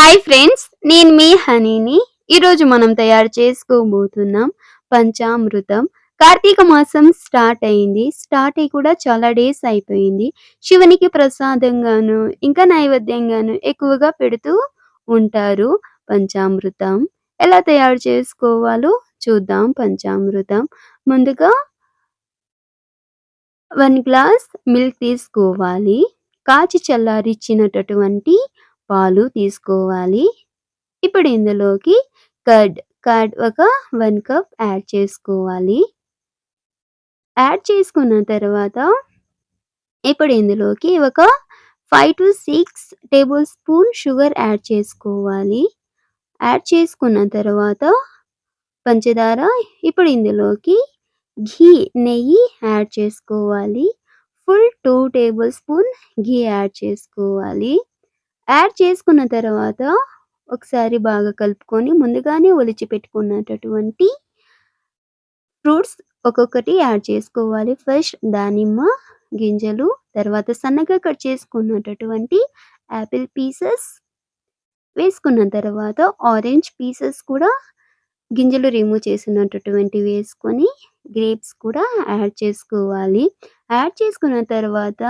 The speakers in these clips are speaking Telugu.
హాయ్ ఫ్రెండ్స్, నేను మీ హనీని. ఈరోజు మనం తయారు చేసుకోబోతున్నాం పంచామృతం. కార్తీక మాసం స్టార్ట్ అయింది. స్టార్ట్ అయ్యి కూడా చాలా డేస్ అయిపోయింది. శివునికి ప్రసాదంగాను, ఇంకా నైవేద్యంగాను ఎక్కువగా పెడుతూ ఉంటారు పంచామృతం. ఎలా తయారు చేసుకోవాలో చూద్దాం పంచామృతం. ముందుగా 1 గ్లాస్ మిల్క్ తీసుకోవాలి. కాచి చల్లారిచ్చినటటువంటి పాలు తీసుకోవాలి. ఇప్పుడు ఇందులోకి కర్డ్ ఒక 1 కప్ యాడ్ చేసుకోవాలి. యాడ్ చేసుకున్న తర్వాత ఇప్పుడు ఇందులోకి ఒక 5-6 టేబుల్ స్పూన్ షుగర్ యాడ్ చేసుకోవాలి. యాడ్ చేసుకున్న తర్వాత పంచదార, ఇప్పుడు ఇందులోకి నెయ్యి యాడ్ చేసుకోవాలి. ఫుల్ 2 టేబుల్ స్పూన్ ఘీ యాడ్ చేసుకోవాలి. యాడ్ చేసుకున్న తర్వాత ఒకసారి బాగా కలుపుకొని ముందుగానే ఒలిచి పెట్టుకున్నటటువంటి ఫ్రూట్స్ ఒక్కొక్కటి యాడ్ చేసుకోవాలి. ఫస్ట్ దానిమ్మ గింజలు, తర్వాత సన్నగా కట్ చేసుకున్నటటువంటి యాపిల్ పీసెస్ వేసుకున్న తర్వాత ఆరెంజ్ పీసెస్ కూడా గింజలు రిమూవ్ చేసినటటువంటి వేసుకొని గ్రేప్స్ కూడా యాడ్ చేసుకోవాలి. యాడ్ చేసుకున్న తర్వాత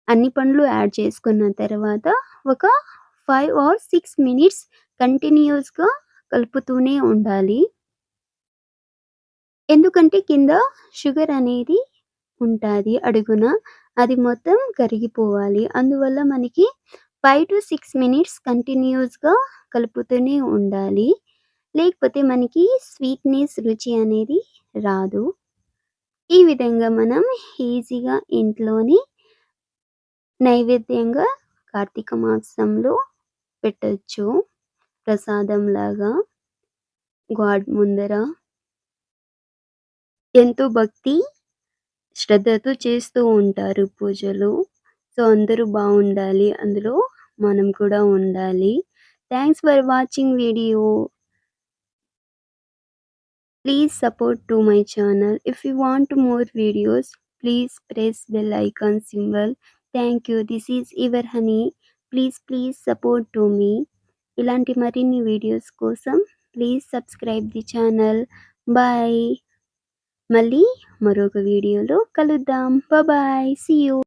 అన్ని పండ్లు యాడ్ చేసుకున్న తర్వాత ఒక 5 ఆర్ 6 మినిట్స్ కంటిన్యూయస్‌గా కలుపుతూనే ఉండాలి. ఎందుకంటే కింద షుగర్ అనేది ఉంటాది అడుగున. అది మొత్తం కరిగిపోవాలి. అందువల్ల మనకి 5-6 మినిట్స్ కంటిన్యూయస్‌గా కలుపుతూనే ఉండాలి. లేకపోతే మనకి స్వీట్‌నెస్ రుచి అనేది రాదు. ఈ విధంగా మనం ఈజీగా ఇంట్లోనే నైవేద్యంగా కార్తీక మాసంలో పెట్టొచ్చు. ప్రసాదంలాగా గాడ్ ముందర ఎంతో భక్తి శ్రద్ధతో చేస్తూ ఉంటారు పూజలు. సో, అందరూ బావుండాలి. అందులో మనం కూడా ఉండాలి. Thanks for watching video. Please support to my channel. If you want more videos, please press bell icon symbol. Thank you. This is your honey. Please support to me. ఇలాంటి మరిన్ని వీడియోస్ కోసం please subscribe the channel. Bye. మళ్ళీ మరొక వీడియోలో కలుద్దాం. బాయ్. See you.